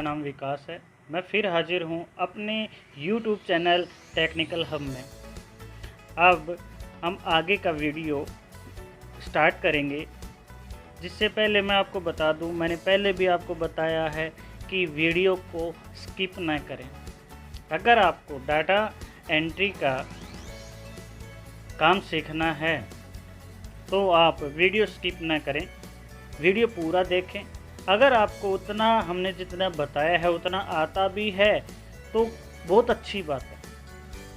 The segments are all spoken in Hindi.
नाम विकास है। मैं फिर हाजिर हूँ अपने YouTube चैनल टेक्निकल हब में। अब हम आगे का वीडियो स्टार्ट करेंगे। जिससे पहले मैं आपको बता दूँ, मैंने पहले भी आपको बताया है कि वीडियो को स्किप न करें। अगर आपको डाटा एंट्री का काम सीखना है तो आप वीडियो स्किप न करें, वीडियो पूरा देखें। अगर आपको उतना हमने जितना बताया है उतना आता भी है तो बहुत अच्छी बात है,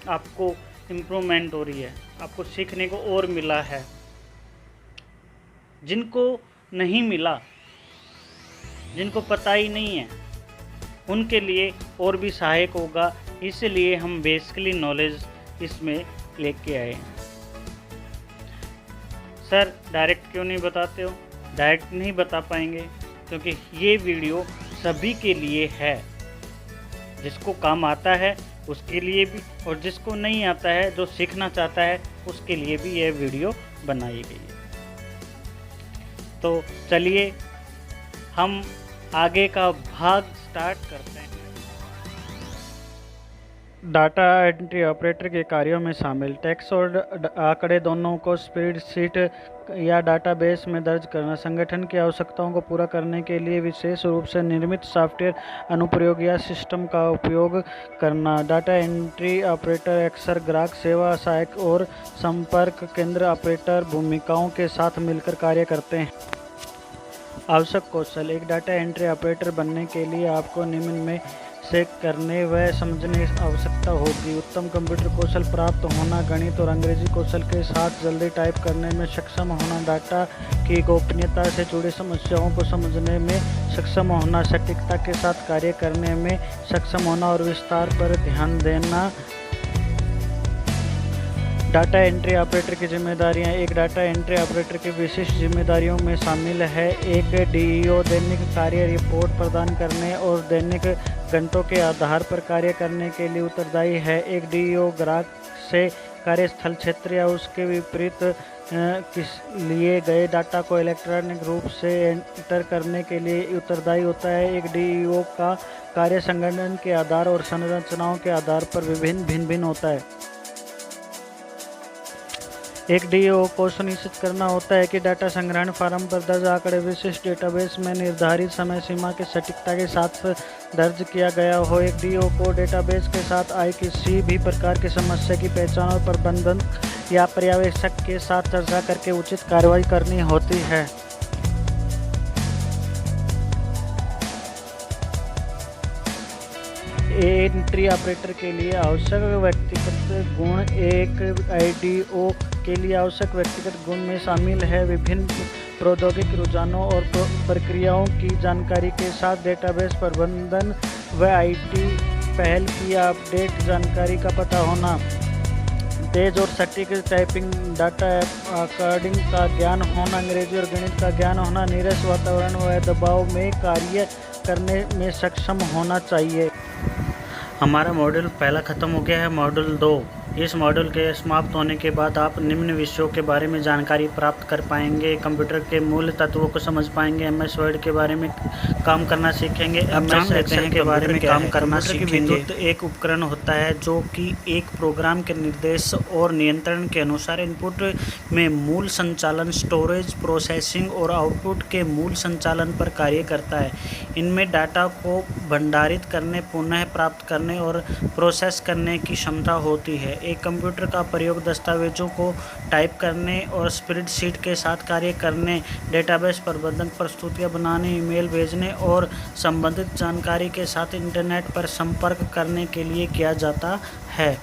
आपको इम्प्रूवमेंट हो रही है, आपको सीखने को और मिला है। जिनको नहीं मिला, जिनको पता ही नहीं है, उनके लिए और भी सहायक होगा। इसलिए हम बेसिकली नॉलेज इसमें लेके आए हैं। सर डायरेक्ट क्यों नहीं बताते हो? डायरेक्ट नहीं बता पाएंगे क्योंकि ये वीडियो सभी के लिए है। जिसको काम आता है उसके लिए भी, और जिसको नहीं आता है, जो सीखना चाहता है, उसके लिए भी यह वीडियो बनाई गई है। तो चलिए हम आगे का भाग स्टार्ट करते हैं। डाटा एंट्री ऑपरेटर के कार्यों में शामिल टेक्स्ट और आंकड़े दोनों को स्प्रेडशीट या डाटाबेस में दर्ज करना, संगठन की आवश्यकताओं को पूरा करने के लिए विशेष रूप से निर्मित सॉफ्टवेयर अनुप्रयोग या सिस्टम का उपयोग करना। डाटा एंट्री ऑपरेटर अक्सर ग्राहक सेवा सहायक और संपर्क केंद्र ऑपरेटर भूमिकाओं के साथ मिलकर कार्य करते हैं। आवश्यक कौशल: एक डाटा एंट्री ऑपरेटर बनने के लिए आपको निम्न में से करने व समझने की आवश्यकता होगी। उत्तम कंप्यूटर कौशल प्राप्त होना, गणित और अंग्रेजी कौशल के साथ जल्दी टाइप करने में सक्षम होना, डाटा की गोपनीयता से जुड़ी समस्याओं को समझने में सक्षम होना, सटीकता के साथ कार्य करने में सक्षम होना और विस्तार पर ध्यान देना। डाटा एंट्री ऑपरेटर की जिम्मेदारियां: एक डाटा एंट्री ऑपरेटर की विशिष्ट जिम्मेदारियों में शामिल है: एक डीईओ दैनिक कार्य रिपोर्ट प्रदान करने और दैनिक घंटों के आधार पर कार्य करने के लिए उत्तरदायी है। एक डीईओ ग्राहक से कार्यस्थल क्षेत्र या उसके विपरीत लिए गए डाटा को इलेक्ट्रॉनिक रूप से एंटर करने के लिए उत्तरदायी होता है। एक डीईओ का कार्य संगठन के आधार और संरचनाओं के आधार पर भिन्न होता है। एक डीईओ को सुनिश्चित करना होता है कि डाटा संग्रहण फार्म पर दर्ज आंकड़े विशिष्ट डेटाबेस में निर्धारित समय सीमा की सटीकता के साथ दर्ज किया गया हो। एक डीईओ को डेटाबेस के साथ आई किसी भी प्रकार की समस्या की पहचान और प्रबंधन या पर्यवेक्षक के साथ चर्चा करके उचित कार्रवाई करनी होती है। एंट्री ऑपरेटर के लिए आवश्यक व्यक्तिगत गुण: एक आईडीओ के लिए आवश्यक व्यक्तिगत गुण में शामिल है विभिन्न प्रौद्योगिक रुझानों और प्रक्रियाओं की जानकारी के साथ डेटाबेस प्रबंधन व आईटी पहल की अपडेट जानकारी का पता होना, तेज और सटीक टाइपिंग, डाटा कोडिंग का ज्ञान होना, अंग्रेजी और गणित का ज्ञान होना, नीरस वातावरण व दबाव में कार्य करने में सक्षम होना चाहिए। हमारा मॉड्यूल पहला ख़त्म हो गया है। मॉड्यूल 2, इस मॉड्यूल के समाप्त होने के बाद आप निम्न विषयों के बारे में जानकारी प्राप्त कर पाएंगे: कंप्यूटर के मूल तत्वों को समझ पाएंगे, एमएस वर्ड के बारे में काम करना सीखेंगे, एमएस एक्सेल के बारे में काम करना सीखेंगे। एक उपकरण होता है जो कि एक प्रोग्राम के निर्देश और नियंत्रण के अनुसार इनपुट में मूल संचालन, स्टोरेज, प्रोसेसिंग और आउटपुट के मूल संचालन पर कार्य करता है। इनमें डाटा को भंडारित करने, पुनः प्राप्त करने और प्रोसेस करने की क्षमता होती है। एक कंप्यूटर का प्रयोग दस्तावेजों को टाइप करने और स्प्रेडशीट के साथ कार्य करने, डेटाबेस प्रबंधन, प्रस्तुतियां बनाने, ईमेल भेजने और संबंधित जानकारी के साथ इंटरनेट पर संपर्क करने के लिए किया जाता है।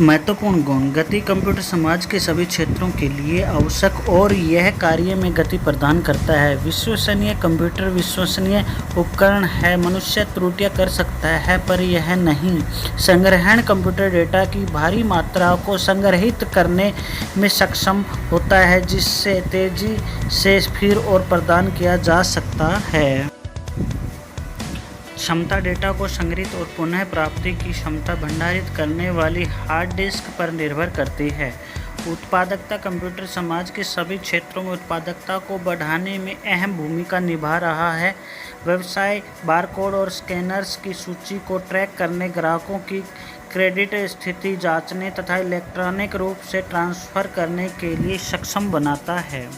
महत्वपूर्ण गुण: गति कंप्यूटर समाज के सभी क्षेत्रों के लिए आवश्यक और यह कार्य में गति प्रदान करता है। विश्वसनीय कंप्यूटर विश्वसनीय उपकरण है। मनुष्य त्रुटियां कर सकता है पर यह नहीं। संग्रहण: कंप्यूटर डेटा की भारी मात्रा को संग्रहित करने में सक्षम होता है जिससे तेजी से फिर और प्रदान किया जा सकता है। क्षमता: डेटा को संग्रहित और पुनः प्राप्ति की क्षमता भंडारित करने वाली हार्ड डिस्क पर निर्भर करती है। उत्पादकता कंप्यूटर समाज के सभी क्षेत्रों में उत्पादकता को बढ़ाने में अहम भूमिका निभा रहा है। व्यवसाय बारकोड और स्कैनर्स की सूची को ट्रैक करने, ग्राहकों की क्रेडिट स्थिति जांचने तथा इलेक्ट्रॉनिक रूप से ट्रांसफ़र करने के लिए सक्षम बनाता है।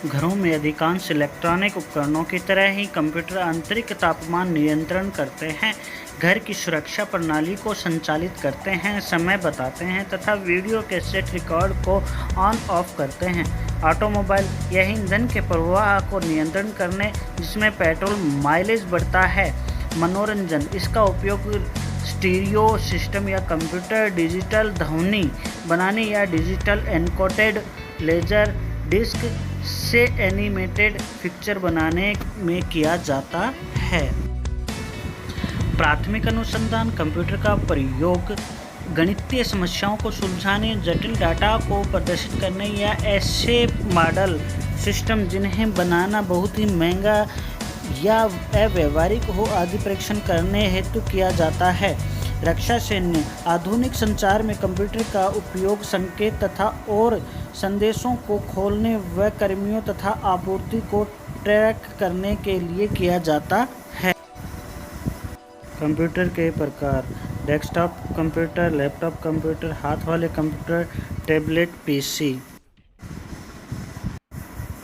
घरों में अधिकांश इलेक्ट्रॉनिक उपकरणों की तरह ही कंप्यूटर आंतरिक तापमान नियंत्रण करते हैं, घर की सुरक्षा प्रणाली को संचालित करते हैं, समय बताते हैं तथा वीडियो कैसेट रिकॉर्ड को ऑन ऑफ करते हैं। ऑटोमोबाइल यह ईंधन के प्रवाह को नियंत्रण करने जिसमें पेट्रोल माइलेज बढ़ता है। मनोरंजन, इसका उपयोग स्टीरियो सिस्टम या कंप्यूटर डिजिटल ध्वनि बनाने या डिजिटल एन्कोडेड लेजर डिस्क से एनिमेटेड पिक्चर बनाने में किया जाता है। प्राथमिक अनुसंधान कंप्यूटर का प्रयोग गणितीय समस्याओं को सुलझाने, जटिल डाटा को प्रदर्शित करने या ऐसे मॉडल सिस्टम जिन्हें बनाना बहुत ही महंगा या अव्यवहारिक हो आदि परीक्षण करने हेतु किया जाता है। रक्षा सैन्य, आधुनिक संचार में कंप्यूटर का उपयोग संकेत तथा और संदेशों को खोलने व कर्मियों तथा आपूर्ति को ट्रैक करने के लिए किया जाता है। कंप्यूटर के प्रकार: डेस्कटॉप कंप्यूटर, लैपटॉप कंप्यूटर, हाथ वाले कंप्यूटर, टैबलेट, पीसी।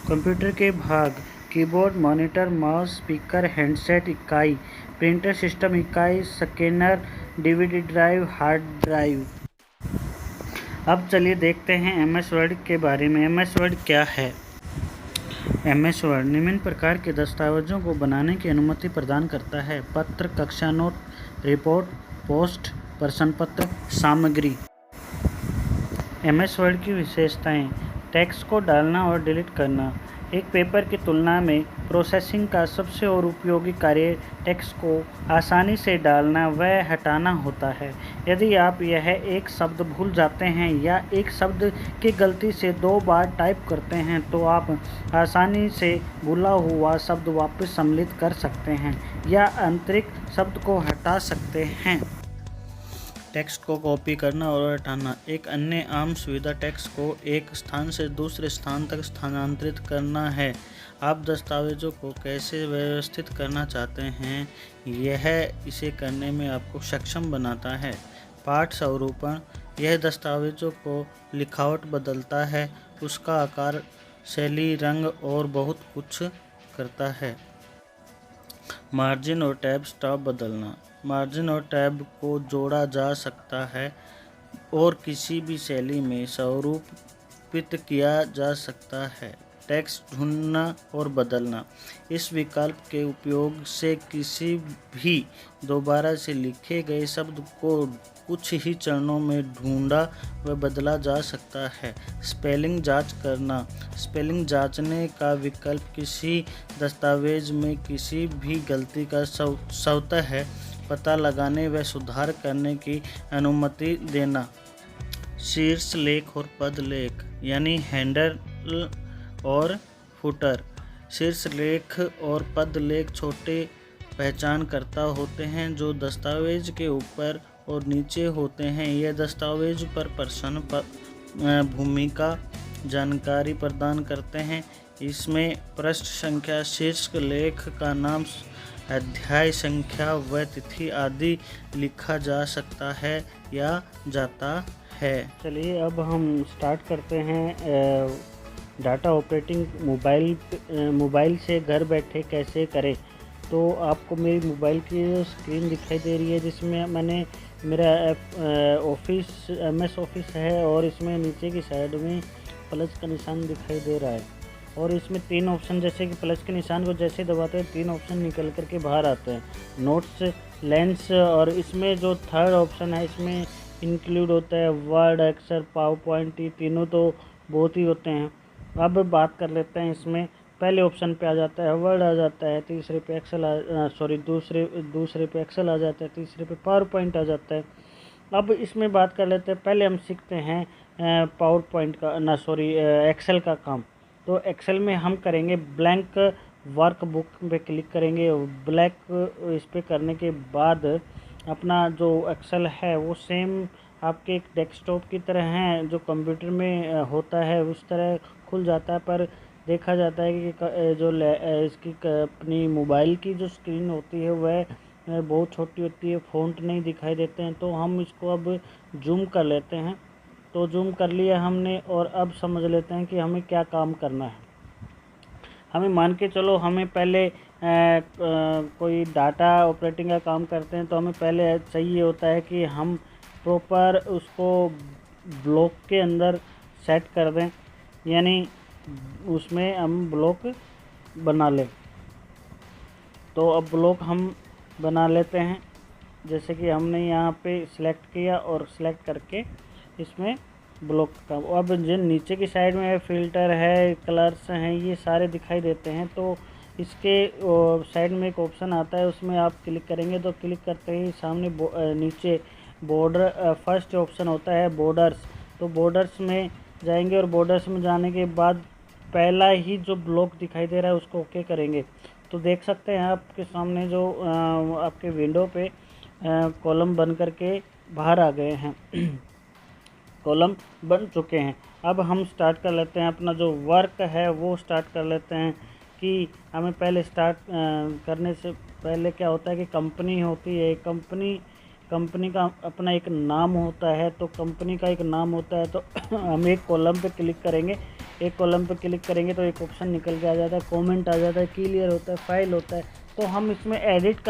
कंप्यूटर के भाग: keyboard, monitor, mouse, speaker, handset इकाई, प्रिंटर सिस्टम इकाई, scanner, DVD drive, hard drive. अब चलिए देखते हैं एमएस वर्ड के बारे में। एमएस वर्ड क्या है? एमएस वर्ड निम्न प्रकार के दस्तावेजों को बनाने की अनुमति प्रदान करता है: पत्र, कक्षा नोट, रिपोर्ट, पोस्ट, प्रश्न पत्र, सामग्री। एमएस वर्ड की विशेषताएं: टेक्स्ट को डालना और डिलीट करना। एक पेपर की तुलना में प्रोसेसिंग का सबसे और उपयोगी कार्य टेक्स्ट को आसानी से डालना व हटाना होता है। यदि आप यह एक शब्द भूल जाते हैं या एक शब्द की गलती से 2 बार टाइप करते हैं तो आप आसानी से भूला हुआ शब्द वापस सम्मिलित कर सकते हैं या अतिरिक्त शब्द को हटा सकते हैं। टेक्स्ट को कॉपी करना और हटाना। एक अन्य आम सुविधा टेक्स्ट को एक स्थान से दूसरे स्थान तक स्थानांतरित करना है। आप दस्तावेजों को कैसे व्यवस्थित करना चाहते हैं, यह इसे करने में आपको सक्षम बनाता है। पाठ स्वरूपण: यह दस्तावेजों को लिखावट बदलता है, उसका आकार, शैली, रंग और बहुत कुछ करता है। मार्जिन और टैब स्टॉप बदलना। मार्जिन और टैब को जोड़ा जा सकता है और किसी भी शैली में स्वरूपित किया जा सकता है। टेक्स्ट ढूंढना और बदलना। इस विकल्प के उपयोग से किसी भी दोबारा से लिखे गए शब्द को कुछ ही चरणों में ढूंढा व बदला जा सकता है। स्पेलिंग जांच करना। स्पेलिंग जांचने का विकल्प किसी दस्तावेज में किसी भी गलती का स्वतः पता लगाने व सुधार करने की अनुमति देना। शीर्ष लेख और पद लेख यानी हैंडल और फुटर। शीर्ष लेख और पद लेख छोटे पहचानकर्ता होते हैं जो दस्तावेज के ऊपर और नीचे होते हैं। यह दस्तावेज पर प्रश्न भूमिका जानकारी प्रदान करते हैं। इसमें पृष्ठ संख्या, शीर्ष लेख का नाम, अध्याय संख्या व तिथि आदि लिखा जा सकता है या जाता है। चलिए अब हम स्टार्ट करते हैं डाटा ऑपरेटिंग मोबाइल से घर बैठे कैसे करें। तो आपको मेरी मोबाइल की स्क्रीन दिखाई दे रही है जिसमें मैंने मेरा ऑफिस एमएस ऑफिस है और इसमें नीचे की साइड में प्लस का निशान दिखाई दे रहा है और इसमें 3 ऑप्शन, जैसे कि प्लस के निशान को जैसे दबाते हैं 3 ऑप्शन निकल करके बाहर आते हैं, नोट्स, लेंस, और इसमें जो 3rd ऑप्शन है इसमें इंक्लूड होता है वर्ड, एक्सेल, पावर पॉइंट। ये तीनों तो बहुत ही होते हैं। अब बात कर लेते हैं, इसमें पहले ऑप्शन पे आ जाता है वर्ड, आ जाता है तीसरे पे एक्सेल, दूसरे पे एक्सेल आ जाता है, तीसरे पे पावर पॉइंट आ जाता है। अब इसमें बात कर लेते हैं, पहले हम सीखते हैं पावर पॉइंट का एक्सेल का काम। तो एक्सेल में हम करेंगे ब्लैंक वर्कबुक पे क्लिक करेंगे। ब्लैक इस पे करने के बाद अपना जो एक्सेल है वो सेम आपके एक डेस्कटॉप की तरह हैं, जो कंप्यूटर में होता है उस तरह खुल जाता है। पर देखा जाता है कि इसकी अपनी मोबाइल की जो स्क्रीन होती है वह बहुत छोटी होती है, फ़ॉन्ट नहीं दिखाई देते हैं। तो हम इसको अब जूम कर लेते हैं। तो जूम कर लिया हमने, और अब समझ लेते हैं कि हमें क्या काम करना है। हमें मान के चलो, हमें पहले कोई डाटा ऑपरेटिंग का काम करते हैं, तो हमें पहले चाहिए होता है कि हम प्रॉपर उसको ब्लॉक के अंदर सेट कर दें, यानी उसमें हम ब्लॉक बना लें। तो अब ब्लॉक हम बना लेते हैं, जैसे कि हमने यहाँ पे सिलेक्ट किया और सिलेक्ट करके इसमें ब्लॉक का, अब जिन नीचे की साइड में फ़िल्टर है, कलर्स हैं, ये सारे दिखाई देते हैं। तो इसके साइड में एक ऑप्शन आता है, उसमें आप क्लिक करेंगे तो क्लिक करते ही सामने नीचे बॉर्डर फर्स्ट ऑप्शन होता है बॉर्डर्स। तो बॉर्डर्स में जाएंगे और बॉर्डर्स में जाने के बाद पहला ही जो ब्लॉक दिखाई दे रहा है उसको ओके करेंगे। तो देख सकते हैं आपके सामने जो आपके विंडो पे कॉलम बन करके बाहर आ गए हैं कॉलम बन चुके हैं। अब हम स्टार्ट कर लेते हैं अपना जो वर्क है वो स्टार्ट कर लेते हैं। कि हमें पहले स्टार्ट करने से पहले क्या होता है कि कंपनी होती है, कंपनी का अपना एक नाम होता है। तो कंपनी का एक नाम होता है, तो हम एक कॉलम पे क्लिक करेंगे, एक कॉलम पे क्लिक करेंगे तो एक ऑप्शन निकल के आ जाता है, कमेंट आ जाता है, क्लियर होता है, फाइल होता है। तो हम इसमें एडिट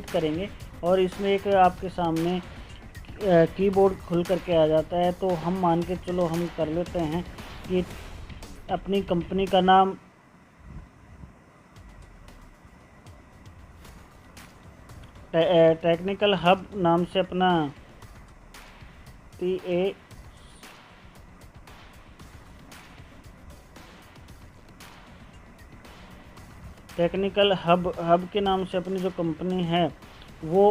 करेंगे, और इसमें एक आपके सामने कीबोर्ड खुल करके आ जाता है। तो हम मान के चलो हम कर लेते हैं कि अपनी कंपनी का नाम टेक्निकल हब नाम से अपना टेक्निकल हब के नाम से अपनी जो कंपनी है वो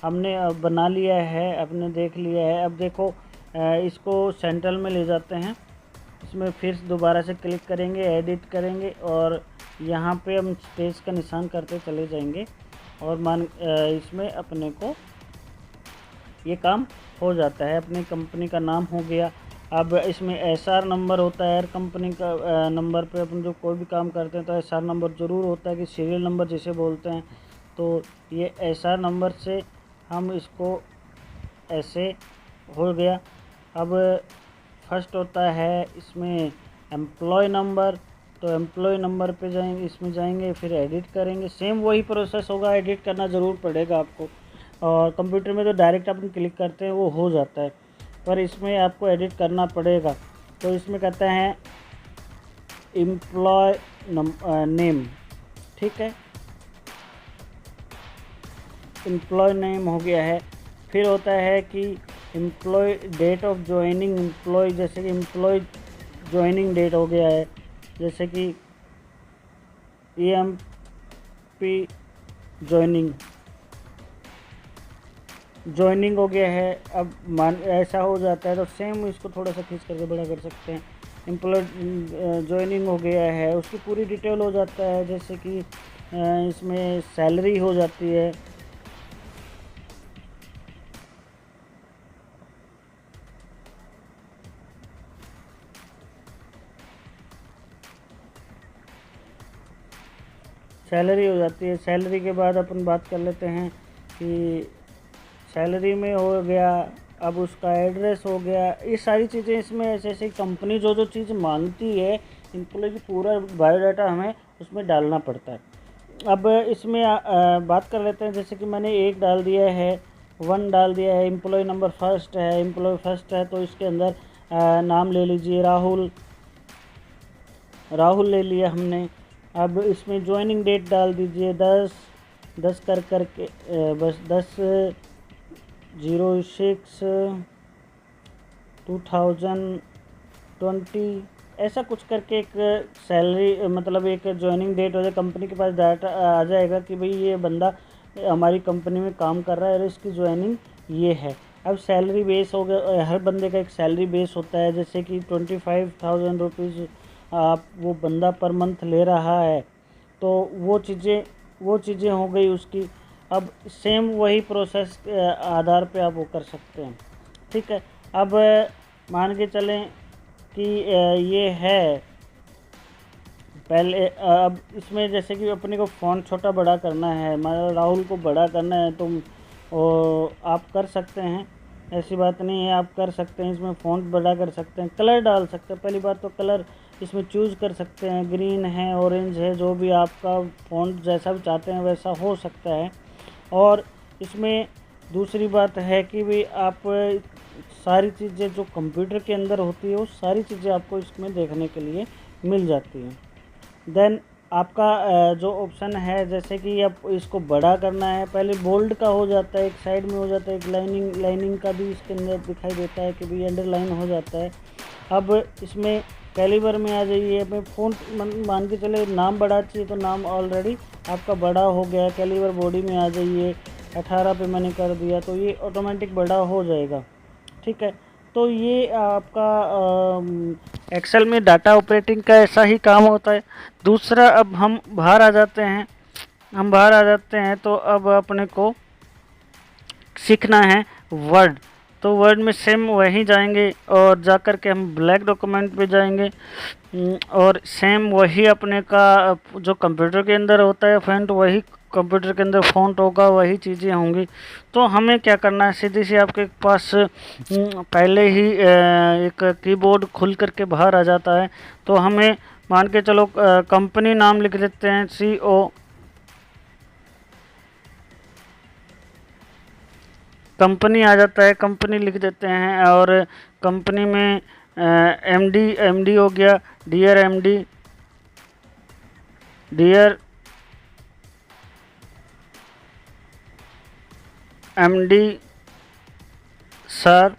हमने बना लिया है, अपने देख लिया है। अब देखो इसको सेंट्रल में ले जाते हैं, इसमें फिर दोबारा से क्लिक करेंगे, एडिट करेंगे, और यहाँ पे हम स्पेस का निशान करते चले जाएंगे, और इसमें अपने को ये काम हो जाता है। अपनी कंपनी का नाम हो गया। अब इसमें SR नंबर होता है, हर कंपनी का नंबर पे अपन जो कोई भी काम करते हैं तो SR नंबर ज़रूर होता है, कि सीरियल नंबर जिसे बोलते हैं। तो ये SR नंबर से हम इसको ऐसे हो गया। अब फर्स्ट होता है इसमें एम्प्लॉय नंबर। तो एम्प्लॉय नंबर पे जाएंगे, इसमें जाएंगे, फिर एडिट करेंगे। सेम वही प्रोसेस होगा, एडिट करना ज़रूर पड़ेगा आपको। और कंप्यूटर में तो डायरेक्ट अपन क्लिक करते हैं वो हो जाता है, पर इसमें आपको एडिट करना पड़ेगा। तो इसमें कहते हैं एम्प्लॉय नेम, ठीक है, एम्प्लॉय नेम हो गया है। फिर होता है कि employ date of joining employ, जैसे कि एम्प्लॉय ज्वाइनिंग डेट हो गया है, जैसे कि EMP ज्वाइनिंग हो गया है। अब ऐसा हो जाता है तो सेम इसको थोड़ा सा खींच करके बड़ा कर सकते हैं। एम्प्लॉय ज्वाइनिंग हो गया है, उसकी पूरी डिटेल हो जाता है, जैसे कि इसमें सैलरी हो जाती है, सैलरी के बाद अपन बात कर लेते हैं कि सैलरी में हो गया। अब उसका एड्रेस हो गया। ये सारी चीज़ें इसमें ऐसे ऐसे कंपनी जो चीज़ मांगती है, एम्प्लॉय की पूरा बायोडाटा हमें उसमें डालना पड़ता है। अब इसमें बात कर लेते हैं, जैसे कि मैंने 1 डाल दिया है, 1 डाल दिया है, एम्प्लॉय नंबर फर्स्ट है, तो इसके अंदर नाम ले लीजिए राहुल ले लिया हमने। अब इसमें ज्वाइनिंग डेट डाल दीजिए 10 करके बस 10/06/2020 ऐसा कुछ करके एक सैलरी, मतलब एक ज्वाइनिंग डेट हो जाए। कंपनी के पास डाटा आ जाएगा कि भाई ये बंदा हमारी कंपनी में काम कर रहा है और इसकी ज्वाइनिंग ये है। अब सैलरी बेस हो गया, हर बंदे का एक सैलरी बेस होता है, जैसे कि 25,000 रुपीज़ आप वो बंदा पर मंथ ले रहा है। तो वो चीज़ें हो गई उसकी। अब सेम वही प्रोसेस आधार पे आप वो कर सकते हैं। ठीक है। अब मान के चलें कि ये है पहले। अब इसमें जैसे कि अपने को फ़ॉन्ट छोटा बड़ा करना है, मतलब राहुल को बड़ा करना है, तो आप कर सकते हैं, ऐसी बात नहीं है, आप कर सकते हैं। इसमें फ़ॉन्ट बड़ा कर सकते हैं, कलर डाल सकते हैं। पहली बात तो कलर इसमें चूज़ कर सकते हैं, ग्रीन है, ऑरेंज है, जो भी आपका फ़ॉन्ट जैसा भी चाहते हैं वैसा हो सकता है। और इसमें दूसरी बात है कि भी आप सारी चीज़ें जो कंप्यूटर के अंदर होती है वो सारी चीज़ें आपको इसमें देखने के लिए मिल जाती हैं। देन आपका जो ऑप्शन है, जैसे कि आप इसको बड़ा करना है, पहले बोल्ड का हो जाता है, एक साइड में हो जाता है, एक लाइनिंग का भी इसके अंदर दिखाई देता है कि भी अंडरलाइन हो जाता है। अब इसमें कैलिबर में आ जाइए, अपने फ़ॉन्ट मान के चले नाम बड़ा चाहिए तो नाम ऑलरेडी आपका बड़ा हो गया। कैलिबर बॉडी में आ जाइए, 18 पे मैंने कर दिया तो ये ऑटोमेटिक बड़ा हो जाएगा, ठीक है। तो ये आपका एक्सेल में डाटा ऑपरेटिंग का ऐसा ही काम होता है। दूसरा, अब हम बाहर आ जाते हैं, तो अब अपने को सीखना है वर्ड। तो वर्ड में सेम वहीं जाएंगे और जाकर के हम ब्लैक डॉक्यूमेंट पे जाएंगे और सेम वही अपने का जो कंप्यूटर के अंदर होता है फ़ॉन्ट, वही कंप्यूटर के अंदर फ़ॉन्ट होगा, वही चीज़ें होंगी। तो हमें क्या करना है, सीधी सी आपके पास पहले ही एक कीबोर्ड खुल करके बाहर आ जाता है। तो हमें मान के चलो कंपनी नाम लिख देते हैं, CO, कंपनी आ जाता है, कंपनी लिख देते हैं। और कंपनी में MD हो गया, dear MD, dear MD sir.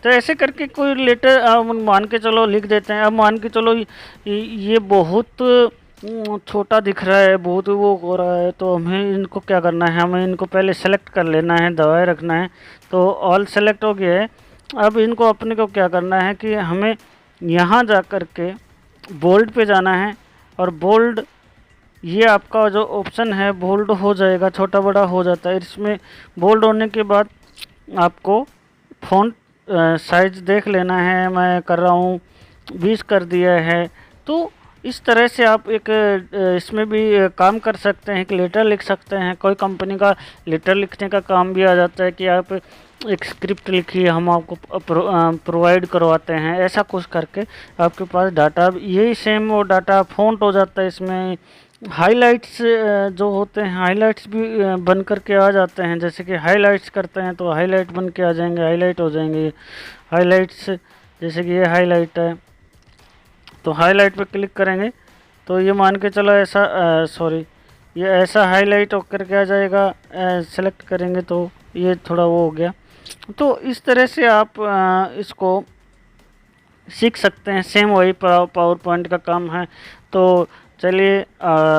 तो ऐसे करके कोई लेटर मान के चलो लिख देते हैं। अब मान के चलो ये बहुत छोटा दिख रहा है, बहुत वो हो रहा है, तो हमें इनको क्या करना है, हमें इनको पहले सेलेक्ट कर लेना है, दबाए रखना है। तो ऑल सेलेक्ट हो गया है। अब इनको अपने को क्या करना है कि हमें यहाँ जा कर के बोल्ड पे जाना है और बोल्ड, ये आपका जो ऑप्शन है बोल्ड हो जाएगा, छोटा बड़ा हो जाता है। इसमें बोल्ड होने के बाद आपको फ़ॉन्ट साइज देख लेना है। मैं कर रहा हूँ 20 कर दिया है। तो इस तरह से आप एक इसमें भी काम कर सकते हैं, एक लेटर लिख सकते हैं। कोई कंपनी का लेटर लिखने का काम भी आ जाता है कि आप एक स्क्रिप्ट लिखिए, हम आपको प्रोवाइड करवाते हैं, ऐसा कुछ करके आपके पास डाटा यही सेम वो डाटा फ़ॉन्ट हो जाता है। इसमें हाइलाइट्स जो होते हैं, हाइलाइट्स भी बन करके आ जाते हैं। जैसे कि हाइलाइट्स करते हैं तो हाइलाइट बन के आ जाएंगे, हाइलाइट हो जाएंगे हाइलाइट्स। जैसे कि ये हाइलाइट है तो हाइलाइट पे क्लिक करेंगे तो ये मान के चलो ऐसा ये ऐसा हाईलाइट होकर के आ जाएगा। सेलेक्ट करेंगे तो ये थोड़ा वो हो गया। तो इस तरह से आप इसको सीख सकते हैं। सेम वही पावर पॉइंट का काम है। तो चलिए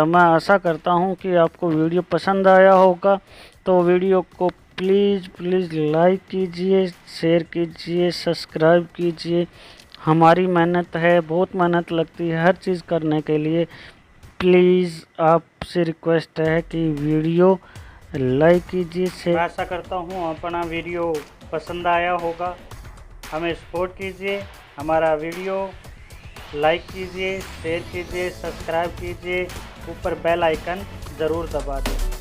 मैं आशा करता हूँ कि आपको वीडियो पसंद आया होगा। तो वीडियो को प्लीज़ लाइक कीजिए, शेयर कीजिए, सब्सक्राइब कीजिए। हमारी मेहनत है, बहुत मेहनत लगती है हर चीज़ करने के लिए। प्लीज़ आपसे रिक्वेस्ट है कि वीडियो लाइक कीजिए। मैं आशा करता हूँ अपना वीडियो पसंद आया होगा। हमें सपोर्ट कीजिए, हमारा वीडियो लाइक कीजिए, शेयर कीजिए, सब्सक्राइब कीजिए, ऊपर बेल आइकन ज़रूर दबा दें।